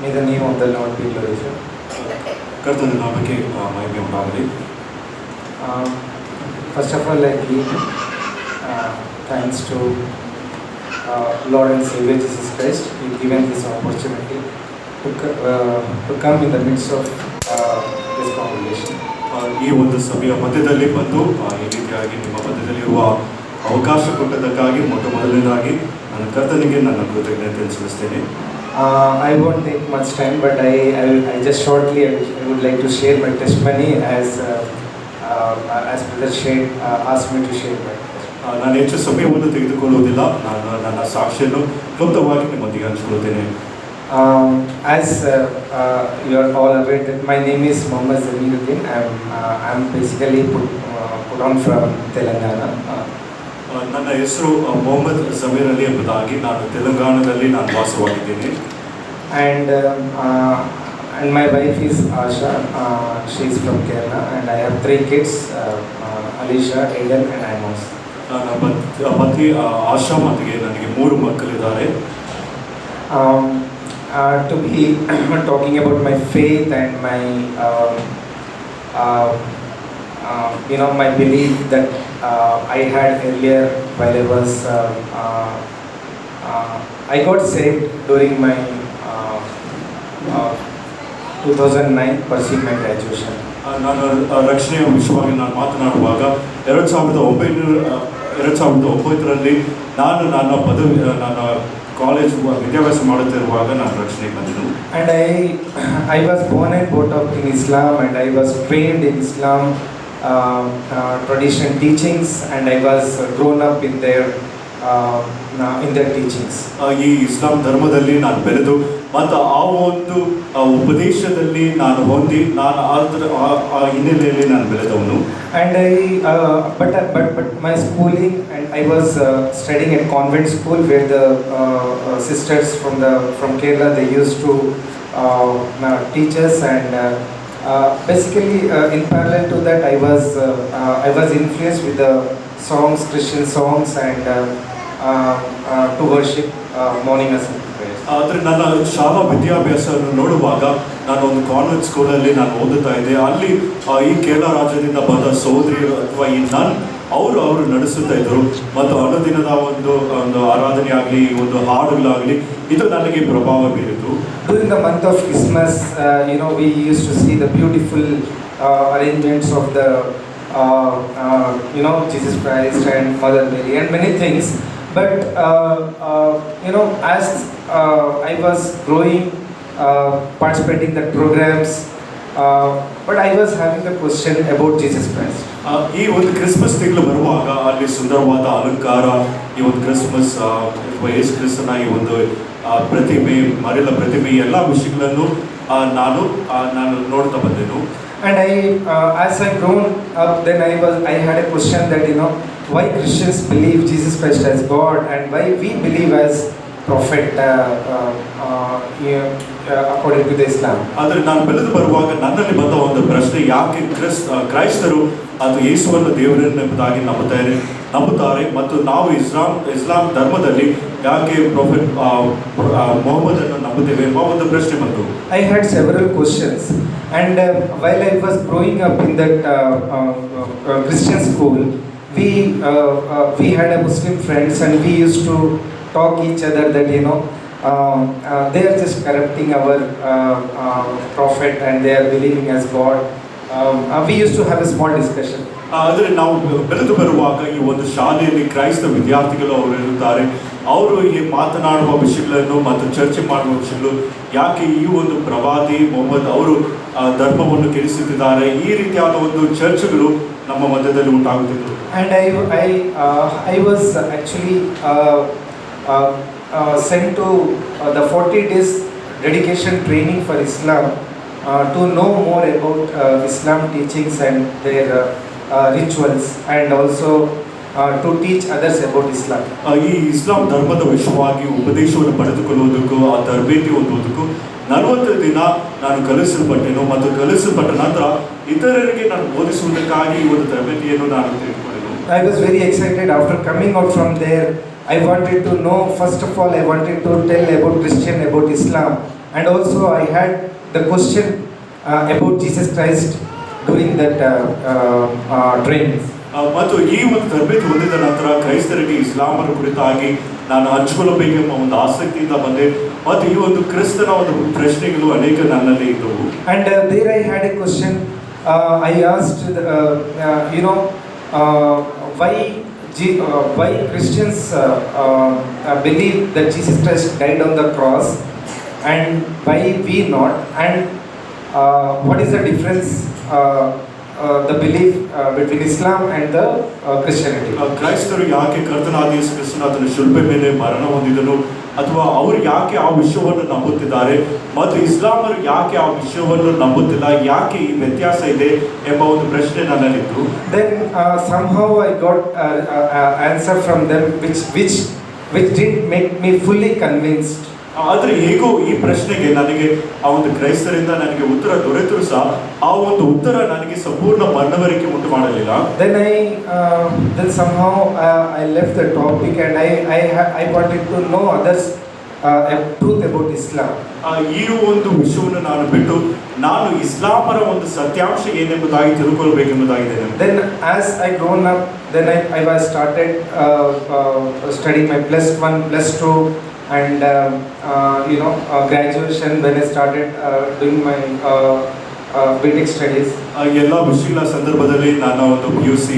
May the name of the Lord be glorified. ಕರ್ತನ ನಾಮಕ್ಕೆ ಮಹಿಮೆ ಉಂಟಾಗಲಿ. First of all, I give thanks to Lord and Savior Jesus Christ. He given this opportunity to come in the midst of this congregation. ಈ ಒಂದು ಸಭೆಯ ಮಧ್ಯದಲ್ಲಿ ಬಂದು ಈ ರೀತಿಯಾಗಿ ನಿಮ್ಮ ಮಧ್ಯದಲ್ಲಿರುವ ಅವಕಾಶ ಕೊಟ್ಟದಕ್ಕಾಗಿ ಮೊದಲನೇದಾಗಿ ನನ್ನ ಕರ್ತನಿಗೆ ನನ್ನ ಕೃತಜ್ಞತೆ ಸಲ್ಲಿಸ್ತೇನೆ. I won't take much time, but I just shortly I would like to share my testimony as Brother Shade asked me to share my. ನಾನು ಹೆಚ್ಚು ಸಮಯವನ್ನು ತೆಗೆದುಕೊಳ್ಳುವುದಿಲ್ಲ. ನಾನು ನನ್ನ ಸಾಕ್ಷಿಯನ್ನು ಕ್ಲುಪ್ತವಾಗಿ ನಿಮ್ಮೊಂದಿಗೆ ಹಂಚಿಕೊಳ್ಳುತ್ತೇನೆ. As you are all aware that my name is Mohammad Zamiruddin. I'm basically put on from Telangana. ನನ್ನ ಹೆಸರು ಮೊಹಮ್ಮದ್ ಜಮೀರ್ ಅಲಿ ಎಂಬುದಾಗಿ. ನಾನು ತೆಲಂಗಾಣದಲ್ಲಿ ನಾನು ವಾಸವಾಗಿದ್ದೇನೆ. And my wife is Asha. She is from Kerala, and I have 3 kids: Alisha, Aiden, and Amos. ನನ್ನ ಪತಿ ಆಶಾ ಮತ್ತು ನನಗೆ 3 ಮಕ್ಕಳಿದ್ದಾರೆ. To be talking about my faith and my my belief that I had earlier while I got saved during my 2009 pursuing my graduation. ನಾನು ರಕ್ಷಣೆಯ ವಿಷಯವಾಗಿ ನಾನು ಮಾತನಾಡುವಾಗ 2009ರಲ್ಲಿ ನಾನು ನನ್ನ ಕಾಲೇಜ್ ವಿದ್ಯಾಭ್ಯಾಸ ಮಾಡುತ್ತಿರುವಾಗ ನಾನು ರಕ್ಷಣೆಗೆ ಬಂದೆನು. And I was born and brought up in Islam, and I was trained in Islam traditional teachings, and I was grown up in their teachings. ಈ ಇಸ್ಲಾಂ ಧರ್ಮದಲ್ಲಿ ನಾನು ಬೆಳೆದು ಮತ್ತು ಆ ಒಂದು ಉಪದೇಶದಲ್ಲಿ ನಾನು ಹೊಂದಿ ನಾನು ಆ ಹಿನ್ನೆಲೆಯಲ್ಲಿ ನಾನು ಬೆಳೆದವನು. And but my schooling, and I was studying at convent school where the sisters from Kerala, they used to teach us, and basically in parallel to that I was influenced with the songs, Christian songs, and to worship morning as prayers. ಆದರೆ ನನ್ನ ಶಾಲಾ ವಿದ್ಯಾಭ್ಯಾಸವನ್ನು ನೋಡುವಾಗ ನಾನು ಒಂದು convent ಸ್ಕೂಲಲ್ಲಿ ನಾನು ಓದುತ್ತಾ ಇದ್ದೆ. ಅಲ್ಲಿ ಈ ಕೇರಳ ರಾಜ್ಯದಿಂದ ಬಂದ ಸಹೋದರಿಯರು ಅಥವಾ ಈ ಅವರು ನಡೆಸುತ್ತಾ ಇದ್ದರು. ಮತ್ತು ಅನುದಿನದ ಒಂದು ಆರಾಧನೆ ಆಗಲಿ, ಒಂದು ಹಾಡುಗಳಾಗಲಿ, ಇದು ನನಗೆ ಪ್ರಭಾವ ಬೀರಿತು. During the month of Christmas, we used to see the beautiful arrangements of the Jesus Christ and Mother Mary and many things. But as I was growing, participating in the programs, but I was having a question about Jesus Christ. ಈ ಒಂದು Christmas ತಿಂಗಳು ಬರುವಾಗ ಅಲ್ಲಿ ಸುಂದರವಾದ ಅಲಂಕಾರ, ಈ ಒಂದು Christmas ಯೇಸು ಕ್ರಿಸ್ತನ ಈ ಒಂದು ಪ್ರತಿಮೆ, ಮರೆಲ ಪ್ರತಿಮೆ, ಎಲ್ಲ ವಿಷಯಗಳನ್ನು ನಾನು ನೋಡ್ತಾ ಬಂದೆನು. And as I grown up, then I had a question that why Christians believe Jesus Christ as God, and why we believe as prophet according to the Islam. ಆದರೆ ನಾನು ಬೆಳೆದು ಬರುವಾಗ ನನ್ನಲ್ಲಿ ಬಂದ ಒಂದು ಪ್ರಶ್ನೆ, ಯಾಕೆ ಕ್ರೈಸ್ತರು ಅದು ಯೇಸುವನ್ನು ದೇವರೆಂಬುದಾಗಿ ನಂಬುತ್ತಾರೆ ಮತ್ತು ನಾವು ಇಸ್ಲಾಂ ಧರ್ಮದಲ್ಲಿ ಯಾಕೆ ಪ್ರೊಫೆಟ್ ಮೊಹಮ್ಮದ್ ಅನ್ನು ನಂಬುತ್ತೇವೆ ಎಂಬ ಒಂದು ಪ್ರಶ್ನೆ ಬಂತು. I had several questions, and while I was growing up in that Christian school, we had a Muslim friends, and we used to talk each other that they are just corrupting our prophet, and they are believing as God. We used to have a small discussion. ಆದರೆ ನಾವು ಬೆಳೆದು ಬರುವಾಗ ಈ ಒಂದು ಶಾಲೆಯಲ್ಲಿ ಕ್ರೈಸ್ತ ವಿದ್ಯಾರ್ಥಿಗಳು ಅವರು ಇರುತ್ತಾರೆ. ಅವರು ಈ ಮಾತನಾಡುವ ವಿಷಯಗಳನ್ನು ಮತ್ತು ಚರ್ಚೆ ಮಾಡುವ ವಿಷಯಗಳು, ಯಾಕೆ ಈ ಒಂದು ಪ್ರವಾದಿ ಮೊಹಮ್ಮದ್ ಅವರು ಧರ್ಮವನ್ನು ಕೆಡಿಸುತ್ತಿದ್ದಾರೆ, ಈ ರೀತಿಯಾದ ಒಂದು ಚರ್ಚೆಗಳು ನಮ್ಮ ಮಧ್ಯದಲ್ಲಿ ಉಂಟಾಗುತ್ತಿದ್ದವು. And I was actually sent to the 40 days dedication training for Islam to know more about Islam teachings and their rituals, and also to teach others about Islam. ಈ ಇಸ್ಲಾಂ ಧರ್ಮದ ವಿಷಯವಾಗಿ ಉಪದೇಶವನ್ನು ಪಡೆದುಕೊಳ್ಳುವುದಕ್ಕೂ ಆ ತರಬೇತಿ ಹೊಂದುವುದಕ್ಕೂ 40 ದಿನ ನಾನು ಕಲಿಸಲ್ಪಟ್ಟೆನು. ಮತ್ತು ಕಲಿಸಲ್ಪಟ್ಟ ನಂತರ ಇತರರಿಗೆ ನಾನು ಬೋಧಿಸುವುದಕ್ಕಾಗಿ ಈ ಒಂದು ತರಬೇತಿಯನ್ನು ನಾನು ತೆಗೆದುಕೊಂಡೆನು. I was very excited after coming out from there. I wanted to know, first of all, I wanted to tell about Christian, about Islam, and also I had the question about Jesus Christ during that training. ಮತ್ತು ಈ ಒಂದು ತರಬೇತಿ ಹೊಂದಿದ ನಂತರ ಕ್ರೈಸ್ತರಿಗೆ ಇಸ್ಲಾಮರ ಕುರಿತಾಗಿ ನಾನು ಹಂಚಿಕೊಳ್ಳಬೇಕೆಂಬ ಒಂದು ಆಸಕ್ತಿಯಿಂದ ಬಂದೆ ಮತ್ತು ಈ ಒಂದು ಕ್ರಿಸ್ತನ ಒಂದು ಪ್ರಶ್ನೆಗಳು ಅನೇಕ ನನ್ನಲ್ಲಿ ಇದ್ದವು. And there I had a question. I asked, you know, why why Christians believe that Jesus Christ died on the cross, and why we not, and what is the difference, the belief between Islam and the Christianity? ಕ್ರೈಸ್ತರು ಯಾಕೆ ಕರ್ತನಾದ ಯೇಸು ಕ್ರಿಸ್ತನ ಶಿಲುಬೆ ಮೇಲೆ ಮರಣ ಹೊಂದಿದನು, ಅಥವಾ ಅವರು ಯಾಕೆ ಆ ವಿಷಯವನ್ನು ನಂಬುತ್ತಿದ್ದಾರೆ, ಮತ್ತು ಇಸ್ಲಾಮರು ಯಾಕೆ ಆ ವಿಷಯವನ್ನು ನಂಬುತ್ತಿಲ್ಲ, ಯಾಕೆ ಈ ವ್ಯತ್ಯಾಸ ಇದೆ ಎಂಬ ಒಂದು ಪ್ರಶ್ನೆ ನನ್ನಲ್ಲಿತ್ತು. Then somehow I got answer from them which didn't make me fully convinced. ಆದರೆ ಹೇಗೋ ಈ ಪ್ರಶ್ನೆಗೆ ನನಗೆ ಆ ಒಂದು ಕ್ರೈಸ್ತರಿಂದ ನನಗೆ ಉತ್ತರ ದೊರೆತರೂ ಸಹ ಆ ಒಂದು ಉತ್ತರ ನನಗೆ ಸಂಪೂರ್ಣ ಮನವರಿಕೆ ಉಂಟು ಮಾಡಲಿಲ್ಲ. Then somehow I left the topic, and I wanted to know others truth about Islam. ಈ ಒಂದು ವಿಷಯವನ್ನು ನಾನು ಬಿಟ್ಟು ನಾನು ಇಸ್ಲಾಮರ ಒಂದು ಸತ್ಯಾಂಶ ಏನೆಂಬುದಾಗಿ ತಿಳ್ಕೊಳ್ಬೇಕೆಂಬುದಾಗಿದೆ. Then as I grown up, then I was started studying my +1, +2, and you know, graduation when I started doing my BTech studies. ಎಲ್ಲ ವಿಷಯಗಳ ಸಂದರ್ಭದಲ್ಲಿ ನಾನು ಒಂದು PUC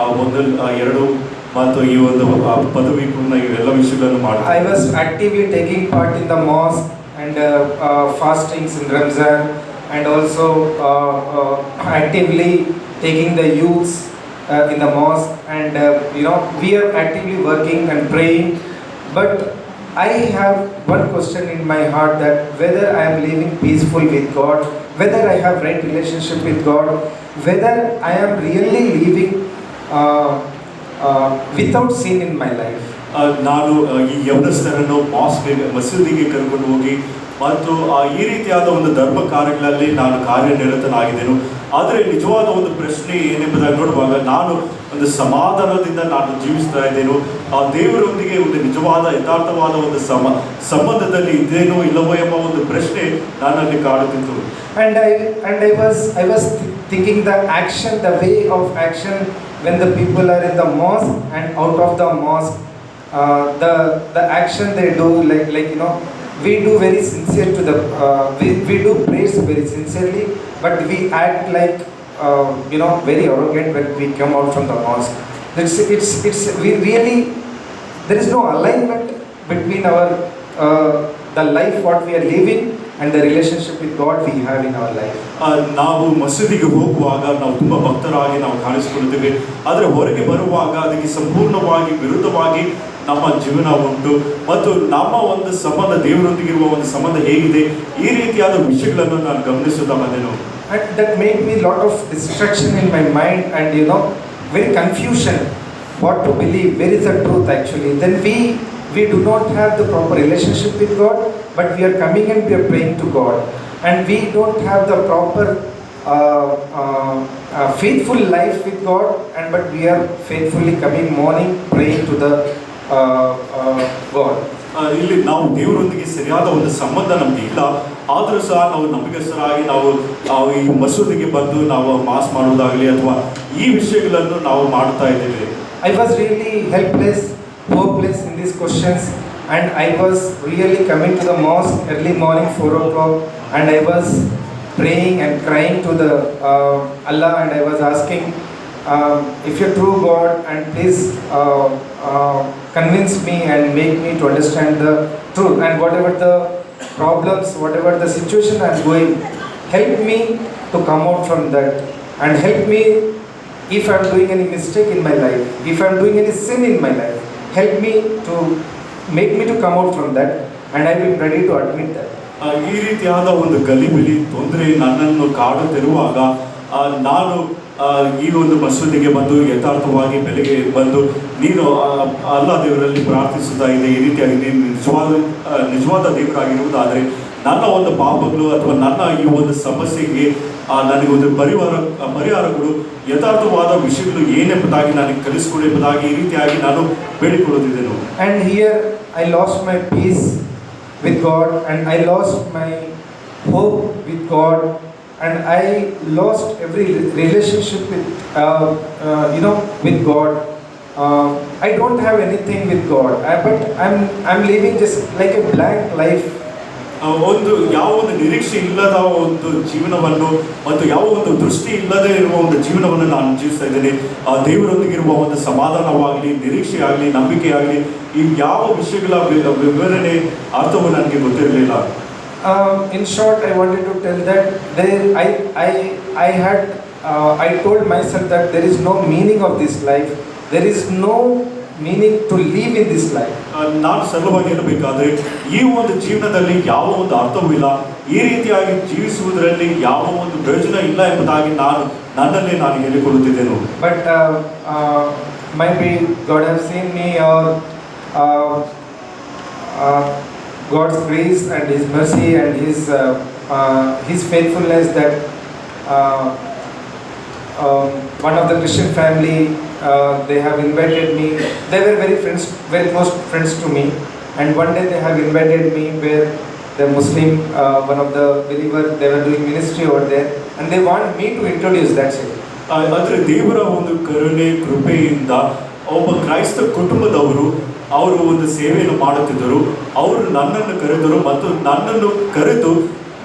1, 2 ಮತ್ತು ಈ ಒಂದು ಪದವಿ ಪೂರ್ಣ ಇವೆಲ್ಲ ವಿಷಯಗಳನ್ನು ಮಾಡಿದೆ. I was actively taking part in the mosque and fastings in Ramzan, and also actively taking the youths in the mosque, and you know, we are actively working and praying. But I have one question in my heart, that whether I am living peaceful with God, whether I have right relationship with God, whether I am really living without sin in my life. ನಾನು ಈ ಯವನಸ್ಥರನ್ನು ಮಸೀದಿಗೆ ಕರ್ಕೊಂಡು ಹೋಗಿ ಮತ್ತು ಈ ರೀತಿಯಾದ ಒಂದು ಧರ್ಮ ಕಾರ್ಯಗಳಲ್ಲಿ ನಾನು ಕಾರ್ಯನಿರತನಾಗಿದ್ದೇನೆ. ಆದರೆ ನಿಜವಾದ ಒಂದು ಪ್ರಶ್ನೆ ಏನೆಂಬುದಾಗಿ ನೋಡುವಾಗ ನಾನು ಒಂದು ಸಮಾಧಾನದಿಂದ ನಾನು ಜೀವಿಸ್ತಾ ಇದ್ದೇನೋ, ಆ ದೇವರೊಂದಿಗೆ ಒಂದು ನಿಜವಾದ ಯಥಾರ್ಥವಾದ ಒಂದು ಸಂಬಂಧದಲ್ಲಿ ಇದ್ದೇನೋ ಇಲ್ಲವೋ ಎಂಬ ಒಂದು ಪ್ರಶ್ನೆ ನನ್ನಲ್ಲಿ ಕಾಡುತ್ತಿತ್ತು. And I was thinking the action, the way of action when the people are in the mosque and out of the mosque, the action they do, like you know, we do very sincere to the we do praise very sincerely, but we act like you know, very arrogant when we come out from the mosque. It's we really, there is no alignment between our the life what we are living and the relationship with God we have in our life. ನಾವು ಮಸೀದಿಗೆ ಹೋಗುವಾಗ ನಾವು ತುಂಬ ಭಕ್ತರಾಗಿ ನಾವು ಕಾಣಿಸಿಕೊಳ್ಳುತ್ತೇವೆ, ಆದರೆ ಹೊರಗೆ ಬರುವಾಗ ಅದಕ್ಕೆ ಸಂಪೂರ್ಣವಾಗಿ ವಿರುದ್ಧವಾಗಿ ನಮ್ಮ ಜೀವನ ಉಂಟು, ಮತ್ತು ನಮ್ಮ ಒಂದು ಸಂಬಂಧ ದೇವರೊಂದಿಗಿರುವ ಒಂದು ಸಂಬಂಧ ಹೇಗಿದೆ, ಈ ರೀತಿಯಾದ ವಿಷಯಗಳನ್ನು ನಾನು ಗಮನಿಸುತ್ತಾ ಬಂದೆನು. And that made me lot of distraction in my mind, and you know, very confusion what to believe, where is the truth actually. Then we do not have the proper relationship with God, but we are coming and we are praying to God, and we don't have the proper faithful life with God, and but we are faithfully coming morning praying to the God. ಇಲ್ಲಿ ನಾವು ದೇವರೊಂದಿಗೆ ಸರಿಯಾದ ಒಂದು ಸಂಬಂಧ ನಮಗೆ ಇಲ್ಲ, ಆದರೂ ಸಹ ನಾವು ನಂಬಿಕಸ್ಥರಾಗಿ ನಾವು ಈ ಮಸೂದಿಗೆ ಬಂದು ನಾವು ಮಾಸ್ ಮಾಡುವುದಾಗಲಿ ಅಥವಾ ಈ ವಿಷಯಗಳನ್ನು ನಾವು ಮಾಡ್ತಾ ಇದ್ದೇವೆ. I was really helpless, hopeless in these questions, and I was really coming to the mosque early morning 4 o'clock, and I was praying and crying to the Allah, and I was asking, if you're true God, and please convince me and make me to understand the truth, and whatever the problems, whatever the situation I'm going, help me to come out from that, and help me if I'm doing any mistake in my life, if I'm doing any sin in my life, help me to make me to come out from that, and I will be ready to admit that. ಈ ರೀತಿಯಾದ ಒಂದು ಗಲಿಬಿಲಿ ತೊಂದರೆ ನನ್ನನ್ನು ಕಾಡುತ್ತಿರುವಾಗ ನಾನು ಈ ಒಂದು ಮಸೂದಿಗೆ ಬಂದು ಯಥಾರ್ಥವಾಗಿ ಬೆಳಗ್ಗೆ ಬಂದು ನೀನು ಅಲ್ಲ ದೇವರಲ್ಲಿ ಪ್ರಾರ್ಥಿಸುತ್ತಾ ಇದೆ, ಈ ರೀತಿಯಾಗಿ ನೀನು ನಿಜವಾದ ದೇವರಾಗಿರುವುದಾದರೆ ನನ್ನ ಒಂದು ಪಾಪಗಳು ಅಥವಾ ನನ್ನ ಈ ಒಂದು ಸಮಸ್ಯೆಗೆ ನನಗೆ ಒಂದು ಪರಿಹಾರ ಕೊಡು, ಯಥಾರ್ಥವಾದ ವಿಷಯಗಳು ಏನೆಂಬುದಾಗಿ ನನಗೆ ಕಲಿಸಿಕೊಡು ಎಂಬುದಾಗಿ ಈ ರೀತಿಯಾಗಿ ನಾನು ಬೇಡಿಕೊಳ್ಳುತ್ತಿದ್ದೆನು. And here I lost my peace, with God, and I lost my hope with God, and I lost every relationship with with God. I don't have anything with God, but I'm living just like a blank life. ಒಂದು ಯಾವ ಒಂದು ನಿರೀಕ್ಷೆ ಇಲ್ಲದ ಒಂದು ಜೀವನವನ್ನು ಮತ್ತು ಯಾವ ಒಂದು ದೃಷ್ಟಿ ಇಲ್ಲದೆ ಇರುವ ಒಂದು ಜೀವನವನ್ನು ನಾನು ಜೀವಿಸ್ತಾ ಇದ್ದೇನೆ. ಆ ದೇವರೊಂದಿಗಿರುವ ಒಂದು ಸಮಾಧಾನವಾಗಲಿ, ನಿರೀಕ್ಷೆ ಆಗಲಿ, ನಂಬಿಕೆ ಆಗಲಿ, ಈ ಯಾವ ವಿಷಯಗಳ ವಿವರಣೆ ಅರ್ಥವು ನನಗೆ ಗೊತ್ತಿರಲಿಲ್ಲ. In short, I wanted to tell that I told myself that there is no meaning of this life. There is no meaning to live in this life. ನಾನು ಸರಳವಾಗಿ ಹೇಳಬೇಕಾದ್ರೆ ಈ ಒಂದು ಜೀವನದಲ್ಲಿ ಯಾವ ಒಂದು ಅರ್ಥವೂ ಇಲ್ಲ, ಈ ರೀತಿಯಾಗಿ ಜೀವಿಸುವುದರಲ್ಲಿ ಯಾವ ಒಂದು ಪ್ರಯೋಜನ ಇಲ್ಲ ಎಂಬುದಾಗಿ ನನ್ನಲ್ಲೇ ನಾನು ಹೇಳಿಕೊಳ್ಳುತ್ತಿದ್ದೇನೆ. But maybe God has seen me, or God's grace and His mercy and His faithfulness, that one of the Christian family, they have invited me. They were very close friends to me, and one day they have invited me where the Muslim, one of the believers, they were doing ministry over there, and they want me to introduce. That's it. ಆದರೆ ದೇವರ ಒಂದು ಕರುಣೆ ಕೃಪೆಯಿಂದ ಒಬ್ಬ ಕ್ರೈಸ್ತ ಕುಟುಂಬದವರು ಅವರು ಒಂದು ಸೇವೆಯನ್ನು ಮಾಡುತ್ತಿದ್ದರು. ಅವರು ನನ್ನನ್ನು ಕರೆದರು ಮತ್ತು ನನ್ನನ್ನು ಕರೆದು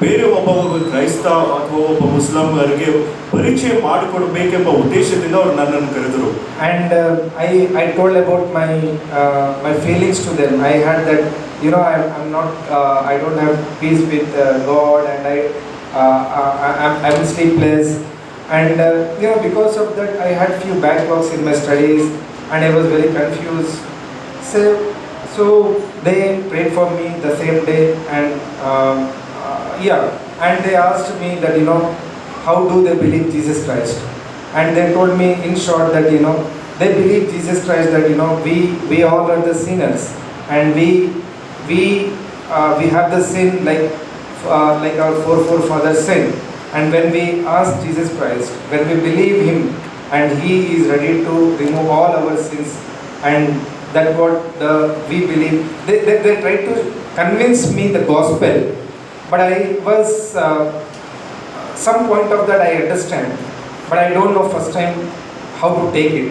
ಬೇರೆ ಒಬ್ಬ ಕ್ರೈಸ್ತ ಅಥವಾ ಒಬ್ಬ ಮುಸ್ಲಿಮರಿಗೆ ಪರಿಚಯ ಮಾಡಿಕೊಡಬೇಕೆಂಬ ಉದ್ದೇಶದಿಂದ ಅವರು ನನ್ನನ್ನು ಕರೆದರು. And I told about my feelings to them. I had that, I'm not, I don't have peace with God, and I'm sleepless, and because of that I had few backlogs in my studies, and I was very confused. So they prayed for me the same day, and and they asked me that, how do they believe Jesus Christ? And they told me in short that, they believe Jesus Christ, that, we all are the sinners, and we have the sin like our forefathers sin. And when we ask Jesus Christ, when we believe Him, and He is ready to remove all our sins, and that what we believe, they tried to convince me the gospel. But I was, some point of that I understand, but I don't know first time how to take it.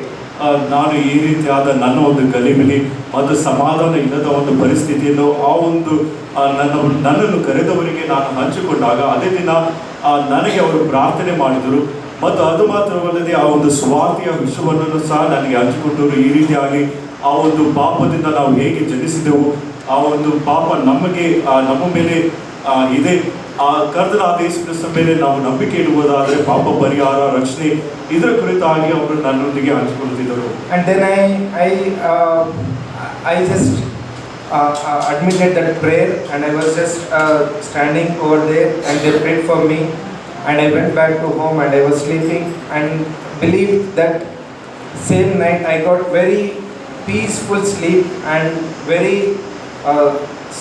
ನಾನು ಈ ರೀತಿಯಾದ ನನ್ನ ಒಂದು ಗಲಿಬಿಲಿ ಮತ್ತು ಸಮಾಧಾನ ಇಲ್ಲದ ಒಂದು ಪರಿಸ್ಥಿತಿಯನ್ನು ಆ ಒಂದು ನನ್ನನ್ನು ಕರೆದವರಿಗೆ ನಾನು ಹಂಚಿಕೊಂಡಾಗ ಅದೇ ದಿನ ನನಗೆ ಅವರು ಪ್ರಾರ್ಥನೆ ಮಾಡಿದರು, ಮತ್ತು ಅದು ಮಾತ್ರವಲ್ಲದೆ ಆ ಒಂದು ಸ್ವಾರ್ಥಿಯ ವಿಷಯವನ್ನು ಸಹ ನನಗೆ ಹಂಚಿಕೊಟ್ಟರು. ಈ ರೀತಿಯಾಗಿ ಆ ಒಂದು ಪಾಪದಿಂದ ನಾವು ಹೇಗೆ ಜನಿಸಿದೆವು, ಆ ಒಂದು ಪಾಪ ನಮ್ಮ ಮೇಲೆ ಇದೆ, ಆ ಕರ್ತನಾದ ಯೇಸು ಕ್ರಿಸ್ತನ ಮೇಲೆ ನಾವು ನಂಬಿಕೆ ಇಡುವುದಾದರೆ ಪಾಪ ಪರಿಹಾರ, ರಕ್ಷಣೆ, ಇದರ ಕುರಿತಾಗಿ ಅವರು ನನ್ನೊಂದಿಗೆ ಹಂಚಿಕೊಳ್ಳುತ್ತಿದ್ದರು. And then I just admitted that prayer, and I was just standing over there, and they prayed for me, and I went back to home, and I was sleeping, and believed that same night I got very peaceful sleep and very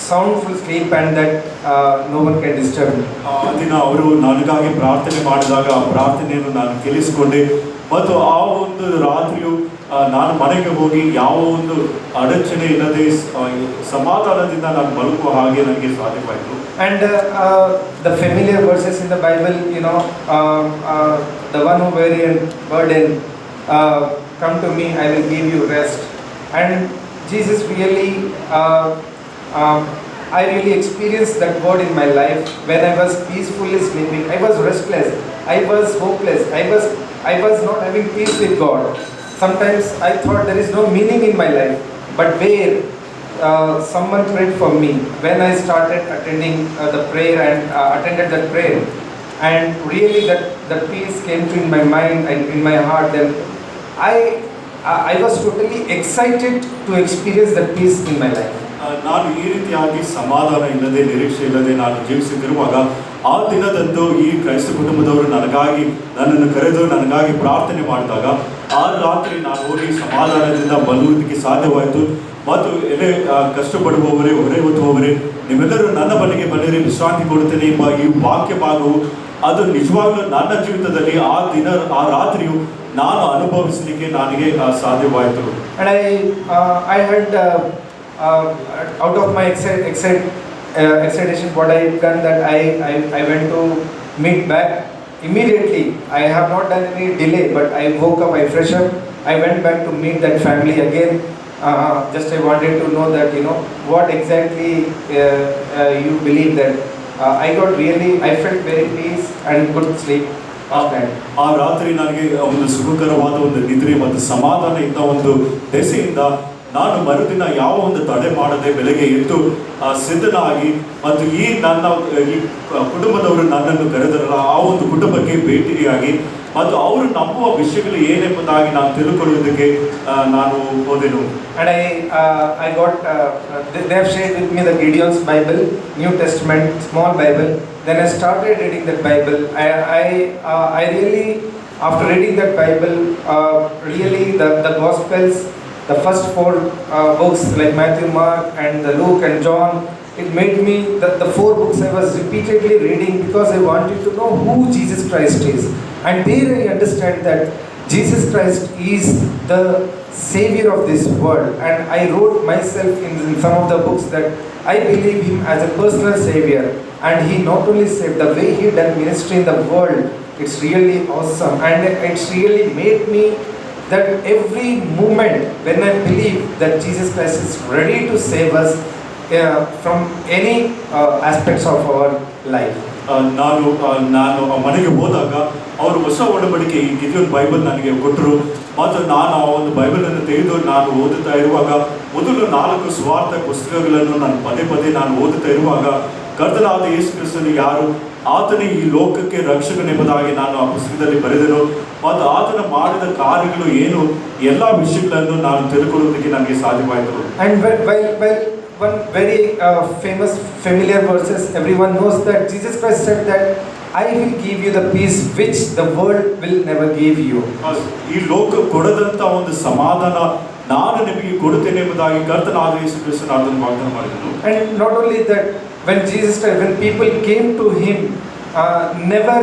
soundful sleep, and that no one can disturb me. ದಿನ ಅವರು ನನಗಾಗಿ ಪ್ರಾರ್ಥನೆ ಮಾಡಿದಾಗ ಆ ಪ್ರಾರ್ಥನೆಯನ್ನು ನಾನು ಕೇಳಿಸಿಕೊಂಡೆ, ಮತ್ತು ಆ ಒಂದು ರಾತ್ರಿಯು ನಾನು ಮನೆಗೆ ಹೋಗಿ ಯಾವ ಒಂದು ಅಡಚಣೆ ಇಲ್ಲದೆ ಸಮಾಧಾನದಿಂದ ನಾನು ಮಲಗುವ ಹಾಗೆ ನನಗೆ ಸಾಧ್ಯವಾಯಿತು. And the familiar verses in the Bible, the one who weary and burdened, come to me, I will give you rest. And Jesus really, I really experienced that word in my life when I was peacefully sleeping. I was restless, I was hopeless, I was not having peace with God. Sometimes I thought there is no meaning in my life, but where someone prayed for me when I started attending the prayer, and attended that prayer, and really that peace came to in my mind and in my heart, then I was totally excited to experience that peace in my life. ನಾನು ಈ ರೀತಿಯಾಗಿ ಸಮಾಧಾನ ಇಲ್ಲದೆ, ನಿರೀಕ್ಷೆ ಇಲ್ಲದೆ ನಾನು ಜೀವಿಸುತ್ತಿರುವಾಗ ಆ ದಿನದಂದು ಈ ಕ್ರೈಸ್ತ ಕುಟುಂಬದವರು ನನ್ನನ್ನು ಕರೆದು ನನಗಾಗಿ ಪ್ರಾರ್ಥನೆ ಮಾಡಿದಾಗ ಆ ರಾತ್ರಿ ನಾನು ಹೋಗಿ ಸಮಾಧಾನದಿಂದ ಬಲುವುದಕ್ಕೆ ಸಾಧ್ಯವಾಯಿತು. ಮತ್ತು ಎಲೆ ಕಷ್ಟಪಡುವವರೇ, ಹೊರೆ ಹೊತ್ತುವವರೇ, ನೀವೆಲ್ಲರೂ ನನ್ನ ಬಳಿಗೆ ಬನ್ನಿರಿ, ವಿಶ್ರಾಂತಿ ಕೊಡುತ್ತೇನೆ ಎಂಬ ಈ ವಾಕ್ಯ ಭಾಗವು ಅದು ನಿಜವಾಗ್ಲೂ ನನ್ನ ಜೀವಿತದಲ್ಲಿ ಆ ರಾತ್ರಿಯು ನಾನು ಅನುಭವಿಸಲಿಕ್ಕೆ ನನಗೆ ಸಾಧ್ಯವಾಯಿತು. And I had out of my excitation, what I had done that I went to meet back immediately. I have not done any delay, but I woke up, I fresh up, I went back to meet that family again. Just I wanted to know that, what exactly you believe that. I felt very peace and good sleep last night. ಆ ರಾತ್ರಿ ನನಗೆ ಒಂದು ಸುಖಕರವಾದ ಒಂದು ನಿದ್ರೆ ಮತ್ತು ಸಮಾಧಾನ ಇದ್ದ ಒಂದು ದೆಸೆಯಿಂದ ನಾನು ಮರುದಿನ ಯಾವ ಒಂದು ತಡೆ ಮಾಡದೆ ಬೆಳಗ್ಗೆ ಎದ್ದು ಸಿದ್ಧನಾಗಿ ಮತ್ತು ಈ ಕುಟುಂಬದವರು ನನ್ನನ್ನು ಕರೆದರಲ್ಲ ಆ ಒಂದು ಕುಟುಂಬಕ್ಕೆ ಭೇಟಿಯಾಗಿ ಮತ್ತು ಅವರು ನಂಬುವ ವಿಷಯಗಳು ಏನೆಂಬುದಾಗಿ ನಾನು ತಿಳ್ಕೊಳ್ಳುವುದಕ್ಕೆ ನಾನು ಹೋದೆನು. And I got they have shared with me the Gideon's Bible, New Testament, small Bible. Then I started reading that Bible. I really, after reading that Bible, really the Gospels, the first four books like Matthew, Mark, and Luke and John, it made me the four books I was repeatedly reading because I wanted to know who Jesus Christ is. And there I understand that Jesus Christ is the Savior of this world. And I wrote myself in some of the books that I believe Him as a personal Savior. And He not only saved, the way He done ministry in the world, it's really awesome. And it's really made me that every moment when I believe that Jesus Christ is ready to save us from any aspects of our life. ನಾನು ಮನೆಗೆ ಹೋದಾಗ ಅವರು ಹೊಸ ಒಡಂಬಡಿಕೆ ಈ Gideon Bible ನನಗೆ ಕೊಟ್ಟರು ಮತ್ತು ನಾನು ಆ ಒಂದು ಬೈಬಲನ್ನು ತೆಗೆದು ನಾನು ಓದುತ್ತಾ ಇರುವಾಗ ಮೊದಲು 4 ಸುವಾರ್ಥ ಪುಸ್ತಕಗಳನ್ನು ನಾನು ಪದೇ ನಾನು ಓದುತ್ತಾ ಇರುವಾಗ ಕರ್ತನಾದ ಯೇಸು ಕ್ರಿಸ್ತನು ಯಾರು, ಆತನೇ ಈ ಲೋಕಕ್ಕೆ ರಕ್ಷಕನೆಂಬುದಾಗಿ ನಾನು ಆ ಪುಸ್ತಕದಲ್ಲಿ ಬರೆದನು ಮತ್ತು ಆತನ ಮಾಡಿದ ಕಾರ್ಯಗಳು ಏನು ಎಲ್ಲ ವಿಷಯಗಳನ್ನು ನಾನು ತಿಳ್ಕೊಳ್ಳೋದಕ್ಕೆ ನನಗೆ ಸಾಧ್ಯವಾಯಿತು. And one very familiar verses everyone knows that Jesus Christ said that I will give you the peace which the world will never give you. ಈ ಲೋಕ ಕೊಡದಂತ ಒಂದು ಸಮಾಧಾನ ನಾನು ನಿಮಗೆ ಕೊಡುತ್ತೇನೆ ಎಂಬುದಾಗಿ ಕರ್ತನಾದ ಯೇಸು ಕ್ರಿಸ್ತನು ಅದನ್ನು ವಾಗ್ದಾನ ಮಾಡಿದನು. And not only that, when people came to Him, never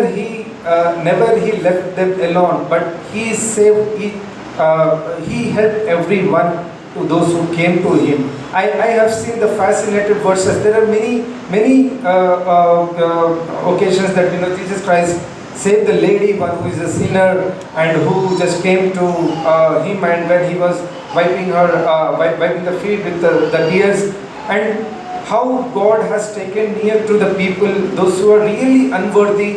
he left them alone, but He saved, He helped everyone to those who came to Him. I have seen the fascinated verses. There are many occasions that Jesus Christ saved the lady, one who is a sinner and who just came to Him, and when He was wiping the feet with the tears, and how God has taken near to the people, those who are really unworthy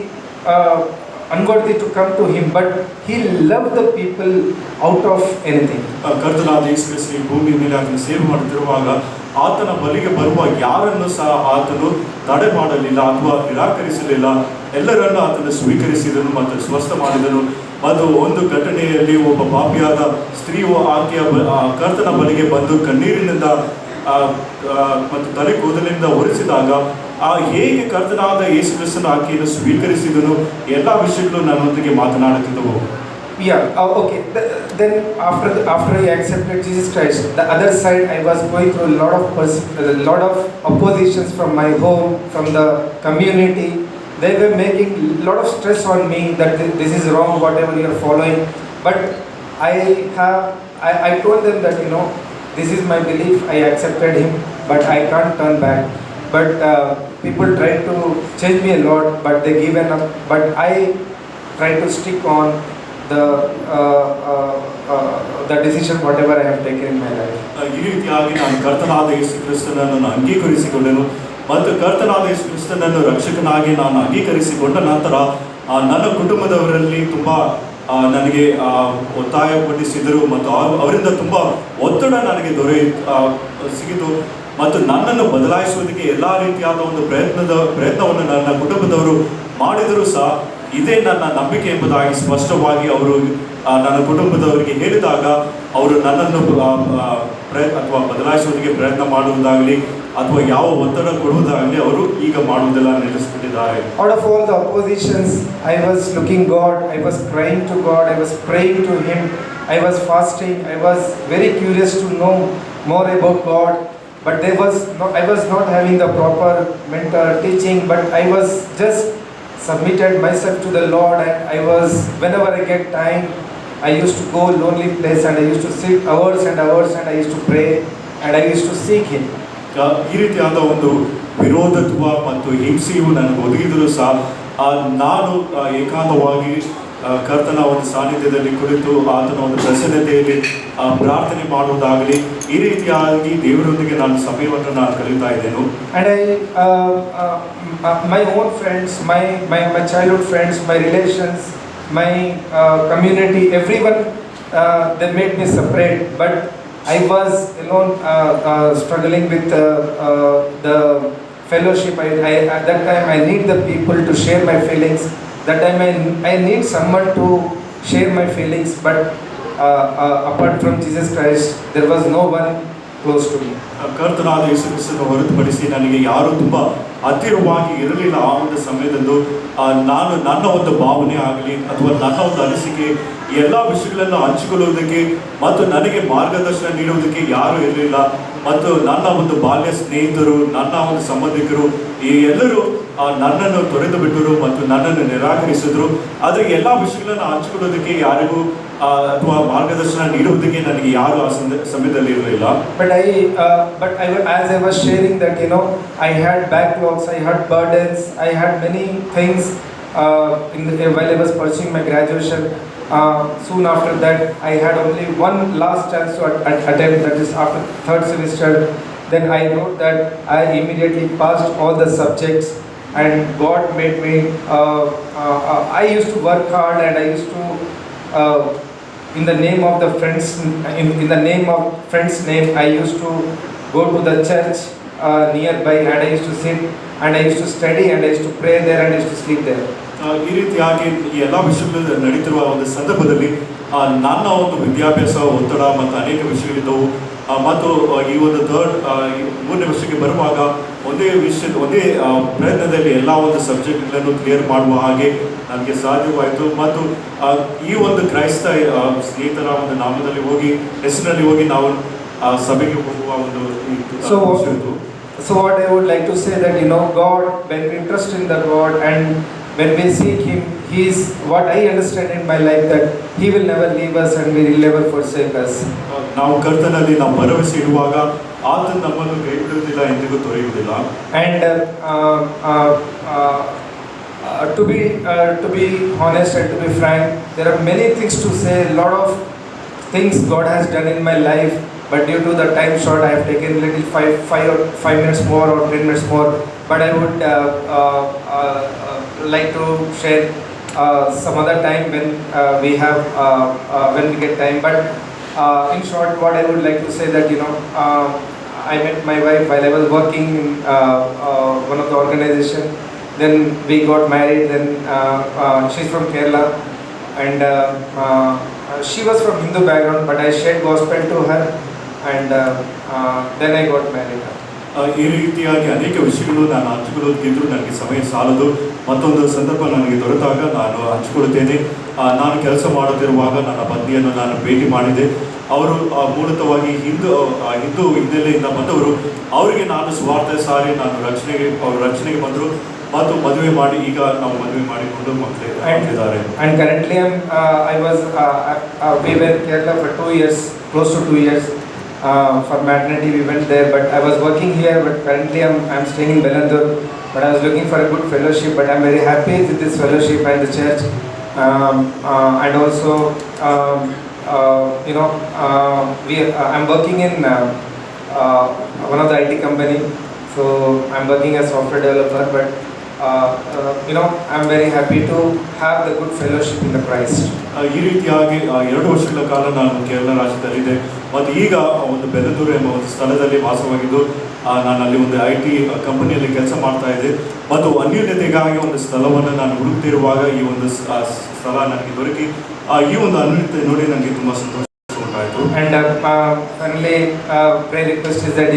to come to Him, but He loved the people out of anything. ಕರ್ತನಾದ ಯೇಸು ಕ್ರಿಸ್ತನು ಭೂಮಿ ಮೇಲೆ ಆತನ ಸೇವೆ ಮಾಡುತ್ತಿರುವಾಗ ಆತನ ಬಳಿಗೆ ಬರುವ ಯಾರನ್ನು ಸಹ ಆತನು ತಡೆ ಮಾಡಲಿಲ್ಲ ಅಥವಾ ನಿರಾಕರಿಸಲಿಲ್ಲ. ಎಲ್ಲರನ್ನು ಆತನು ಸ್ವೀಕರಿಸಿದನು ಮತ್ತು ಸ್ವಸ್ಥ ಮಾಡಿದನು. ಅದು ಒಂದು ಘಟನೆಯಲ್ಲಿ ಒಬ್ಬ ಪಾಪಿಯಾದ ಸ್ತ್ರೀಯು ಆಕೆಯ ಕರ್ತನ ಬಳಿಗೆ ಬಂದು ಕಣ್ಣೀರಿನಿಂದ ಮತ್ತು ತಲೆ ಕೂದಲಿನಿಂದ ಒರೆಸಿದಾಗ ಹೇಗೆ ಕರ್ತನಾದ ಯೇಸು ಕ್ರಿಸ್ತನು ಆಕೆಯನ್ನು ಸ್ವೀಕರಿಸಿದನು ಎಲ್ಲ ವಿಷಯಗಳು ನನ್ನೊಂದಿಗೆ ಮಾತನಾಡುತ್ತಿದ್ದವು. Okay. Then after I accepted Jesus Christ, the other side I was going through a lot of oppositions from my home, from the community. They were making a lot of stress on me that this is wrong, whatever you are following. But I told them that this is my belief. I accepted Him, but I can't turn back. But people tried to change me a lot, but they given up. But I try to stick on the decision whatever I have taken in my life. ಈ ರೀತಿಯಾಗಿ ನಾನು ಕರ್ತನಾದ ಯೇಸು ಕ್ರಿಸ್ತನನ್ನು ಅಂಗೀಕರಿಸಿಕೊಂಡೆನು ಮತ್ತು ಕರ್ತನಾದ ಯೇಸು ಕ್ರಿಸ್ತನನ್ನು ರಕ್ಷಕನಾಗಿ ನಾನು ಅಂಗೀಕರಿಸಿಕೊಂಡ ನಂತರ ನನ್ನ ಕುಟುಂಬದವರಲ್ಲಿ ತುಂಬ ನನಗೆ ಒತ್ತಾಯಪಡಿಸಿದರು ಮತ್ತು ಅವರಿಂದ ತುಂಬ ಒತ್ತಡ ನನಗೆ ಸಿಗಿತು ಮತ್ತು ನನ್ನನ್ನು ಬದಲಾಯಿಸುವುದಕ್ಕೆ ಎಲ್ಲ ರೀತಿಯಾದ ಒಂದು ಪ್ರಯತ್ನವನ್ನು ನನ್ನ ಕುಟುಂಬದವರು ಮಾಡಿದರೂ ಸಹ ಇದೇ ನನ್ನ ನಂಬಿಕೆ ಎಂಬುದಾಗಿ ಸ್ಪಷ್ಟವಾಗಿ ಅವರು ನನ್ನ ಕುಟುಂಬದವರಿಗೆ ಹೇಳಿದಾಗ ಅವರು ನನ್ನನ್ನು ಅಥವಾ ಬದಲಾಯಿಸುವುದಕ್ಕೆ ಪ್ರಯತ್ನ ಮಾಡುವುದಾಗಲಿ ಅಥವಾ ಯಾವ ಒತ್ತಡ ಕೊಡುವುದಾಗಲಿ ಅವರು ಈಗ ಮಾಡುವುದೆಲ್ಲ ನಿಲ್ಲಿಸಿಬಿಟ್ಟಿದ್ದಾರೆ. Out of all the oppositions, I was looking God, I was crying to God, I was praying to Him, I was fasting, I was very curious to know more about God, but I was not having the proper mentor teaching, but I was just submitted myself to the Lord, and whenever I get time, I used to go lonely place and I used to sit hours and hours and I used to pray and I used to seek Him. ಈ ರೀತಿಯಾದ ಒಂದು ವಿರೋಧತ್ವ ಮತ್ತು ಹಿಂಸೆಯು ನನಗೆ ಒದಗಿದರೂ ಸಹ ನಾನು ಏಕಾಂತವಾಗಿ ಕರ್ತನ ಒಂದು ಸಾನ್ನಿಧ್ಯದಲ್ಲಿ ಕುಳಿತು ಆತನ ಒಂದು ಪ್ರಸನ್ನತೆಯಲ್ಲಿ ಪ್ರಾರ್ಥನೆ ಮಾಡುವುದಾಗಲಿ, ಈ ರೀತಿಯಾಗಿ ದೇವರೊಂದಿಗೆ ನಾನು ಸಮಯವನ್ನು ನಾನು ಕಲಿತಾ ಇದ್ದೇನೆ. And my own friends, my childhood friends, my relations, my community, everyone, they made me separate, but I was alone, struggling with the fellowship. At that time I need the people to share my feelings. That time I need someone to share my feelings, but apart from Jesus Christ, there was no one close to me. ಕರ್ತನಾದ ಯೇಸು ಕ್ರಿಸ್ತನ ಹೊರತುಪಡಿಸಿ ನನಗೆ ಯಾರು ತುಂಬ ಹತ್ತಿರವಾಗಿ ಇರಲಿಲ್ಲ. ಆ ಒಂದು ಸಮಯದಂದು ನಾನು ನನ್ನ ಒಂದು ಭಾವನೆ ಆಗಲಿ ಅಥವಾ ನನ್ನ ಒಂದು ಅನಿಸಿಕೆ ಎಲ್ಲ ವಿಷಯಗಳನ್ನು ಹಂಚಿಕೊಳ್ಳುವುದಕ್ಕೆ ಮತ್ತು ನನಗೆ ಮಾರ್ಗದರ್ಶನ ನೀಡುವುದಕ್ಕೆ ಯಾರೂ ಇರಲಿಲ್ಲ. ಮತ್ತು ನನ್ನ ಒಂದು ಬಾಲ್ಯ ಸ್ನೇಹಿತರು, ನನ್ನ ಒಂದು ಸಂಬಂಧಿಕರು ಈ ಎಲ್ಲರೂ ನನ್ನನ್ನು ತೊರೆದು ಬಿಟ್ಟರು ಮತ್ತು ನನ್ನನ್ನು ನಿರಾಕರಿಸಿದ್ರು. ಆದರೆ ಎಲ್ಲ ವಿಷಯಗಳನ್ನು ಹಂಚಿಕೊಳ್ಳೋದಕ್ಕೆ ಯಾರಿಗೂ ಅಥವಾ ಮಾರ್ಗದರ್ಶನ ನೀಡುವುದಕ್ಕೆ ನನಗೆ ಯಾರು ಆ ಸಮಯದಲ್ಲಿ ಇರಲಿಲ್ಲ. But as I was sharing that, I had backlogs, I had burdens, I had many things while I was pursuing my graduation. Soon after that, I had only one last chance to attempt, that is after third semester. Then I wrote that I immediately passed all the subjects, and God made me. I used to work hard, and I used to, in the name of the friends, in the name of friends' name, I used to go to the church nearby, and I used to sit, and I used to study, and I used to pray there, and I used to sleep there. ಈ ರೀತಿಯಾಗಿ ಈ ಎಲ್ಲ ವಿಷಯಗಳು ನಡೀತಿರುವ ಒಂದು ಸಂದರ್ಭದಲ್ಲಿ ನನ್ನ ಒಂದು ವಿದ್ಯಾಭ್ಯಾಸ ಒತ್ತಡ ಮತ್ತು ಅನೇಕ ವಿಷಯಗಳಿದ್ದವು. ಮತ್ತು ಈ ಒಂದು ಮೂರನೇ ವರ್ಷಕ್ಕೆ ಬರುವಾಗ ಒಂದೇ ಪ್ರಯತ್ನದಲ್ಲಿ ಎಲ್ಲ ಒಂದು ಸಬ್ಜೆಕ್ಟ್ಗಳನ್ನು ಕ್ಲಿಯರ್ ಮಾಡುವ ಹಾಗೆ ನನಗೆ ಸಾಧ್ಯವಾಯಿತು. ಮತ್ತು ಈ ಒಂದು ಕ್ರೈಸ್ತ ಸ್ನೇಹಿತರ ಒಂದು ನಾಮದಲ್ಲಿ ಹೆಸರಿನಲ್ಲಿ ಹೋಗಿ ನಾವು ಸಭೆಗೆ ಹೋಗುವ ಒಂದು ವಿಷಯ ಇತ್ತು. So what I would like to say that, God, when we trust in the God and when we seek Him, He is what I understand in my life, that He will never leave us and we will never forsake us. ನಾವು ಕರ್ತನಲ್ಲಿ ನಾವು ಭರವಸೆ ಇಡುವಾಗ ಆತನು ನಮ್ಮನ್ನು ಕೈ ಬಿಡುವುದಿಲ್ಲ, ಎಂದಿಗೂ ತೊರೆಯುವುದಿಲ್ಲ. And to be honest and to be frank, there are many things to say, a lot of things God has done in my life, but due to the time short, I have taken little 5 minutes more or 10 minutes more. But I would like to share some other time when we get time. But in short, what I would like to say that, I met my wife while I was working in one of the organization. Then we got married. Then she's from Kerala, and she was from Hindu background, but I shared gospel to her, and then I got married. ಈ ರೀತಿಯಾಗಿ ಅನೇಕ ವಿಷಯಗಳು ನಾನು ಹಂಚಿಕೊಳ್ಳೋದಕ್ಕಿಂತಲೂ ನನಗೆ ಸಮಯ ಸಾಲದು. ಮತ್ತೊಂದು ಸಂದರ್ಭ ನನಗೆ ದೊರೆತಾಗ ನಾನು ಹಂಚಿಕೊಳ್ಳುತ್ತೇನೆ. ನಾನು ಕೆಲಸ ಮಾಡುತ್ತಿರುವಾಗ ನನ್ನ ಪತ್ನಿಯನ್ನು ನಾನು ಭೇಟಿ ಮಾಡಿದೆ. ಅವರು ಮೂಲತಃವಾಗಿ ಹಿಂದೂ ಹಿನ್ನೆಲೆಯಿಂದ ಬಂದವರು. ಅವರಿಗೆ ನಾನು ಸ್ವಾರ್ಥ ಸಾರಿ ಅವರು ರಕ್ಷಣೆಗೆ ಬಂದರು ಮತ್ತು ಮದುವೆ ಮಾಡಿ ಈಗ ನಾವು ಮದುವೆ ಮಾಡಿಕೊಂಡು ಮಕ್ಕಳಿದ್ದಾರೆ. And currently we were in Kerala for 2 years, close to 2 years. For maternity we went there, but I was working here, but currently I'm staying in Bellandur. But I was looking for a good fellowship, but I'm very happy with this fellowship and the church. And also I'm working in one of the IT company, so I'm working as software developer, but I'm very happy to have the good fellowship in the Christ. ಈ ರೀತಿಯಾಗಿ 2 ವರ್ಷಗಳ ಕಾಲ ನಾನು ಕೇರಳ ರಾಜ್ಯದಲ್ಲಿದ್ದೆ ಮತ್ತು ಈಗ ಒಂದು ಬೆಲ್ಲದೂರು ಎಂಬ ಒಂದು ಸ್ಥಳದಲ್ಲಿ ವಾಸವಾಗಿದ್ದು ನಾನು ಅಲ್ಲಿ ಒಂದು IT ಕಂಪನಿಯಲ್ಲಿ ಕೆಲಸ ಮಾಡ್ತಾ ಇದ್ದೆ. ಮತ್ತು ಅನ್ಯೋನ್ಯತೆಗಾಗಿ ಒಂದು ಸ್ಥಳವನ್ನು ನಾನು ಹುಡುಕ್ತಿರುವಾಗ ಈ ಒಂದು ಸ್ಥಳ ನನಗೆ ದೊರಕಿ ಈ ಒಂದು ಅನ್ಯೋನ್ಯತೆ ನೋಡಿ ನನಗೆ ತುಂಬ ಸಂತೋಷ ಉಂಟಾಯಿತು. And finally, prayer request is that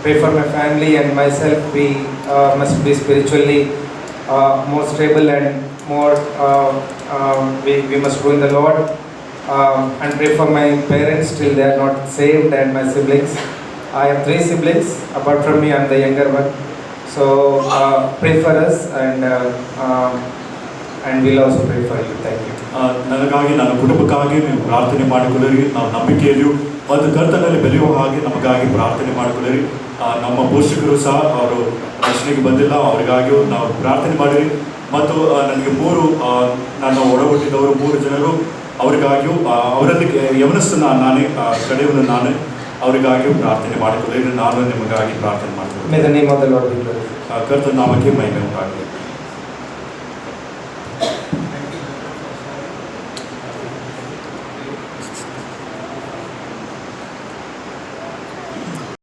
pray for my family and myself. We must be spiritually more stable and more. We must grow in the Lord, and pray for my parents till they are not saved, and my siblings. I have 3 siblings. Apart from me, I am the younger one. So pray for us, and we'll also pray for you. Thank you. ನನಗಾಗಿ ನನ್ನ ಕುಟುಂಬಕ್ಕಾಗಿ ನೀವು ಪ್ರಾರ್ಥನೆ ಮಾಡಿಕೊಳ್ಳಿರಿ. ನಾವು ನಂಬಿಕೆಯಲ್ಲಿಯೂ ಮತ್ತು ಕರ್ತನಲ್ಲಿ ಬೆಳೆಯುವ ಹಾಗೆ ನಮಗಾಗಿ ಪ್ರಾರ್ಥನೆ ಮಾಡಿಕೊಳ್ಳಿರಿ. ನಮ್ಮ ಪೋಷಕರು ಸಹ ಅವರು ರಕ್ಷಣೆಗೆ ಬಂದಿಲ್ಲ, ಅವರಿಗಾಗಿಯೂ ನಾವು ಪ್ರಾರ್ಥನೆ ಮಾಡಿರಿ. ಮತ್ತು ನನಗೆ ನನ್ನ ಒಡಹುಟ್ಟಿದವರು 3 ಜನರು, ಅವರಿಗಾಗಿಯೂ ಅವರಲ್ಲಿ ಯವನಸ್ಥನ ನಾನೇ, ಕಡೆಯವನು ನಾನೇ, ಅವರಿಗಾಗಿಯೂ ಪ್ರಾರ್ಥನೆ ಮಾಡಿಕೊಳ್ಳಿ. ನಾನು ನಿಮಗಾಗಿ ಪ್ರಾರ್ಥನೆ ಮಾಡಿಕೊಳ್ಳಿ. May the name of the Lord be glorified. ಕರ್ತನ ನಾಮಕ್ಕೆ ಮಹಿಮೆ ಉಂಟಾಗಲಿ.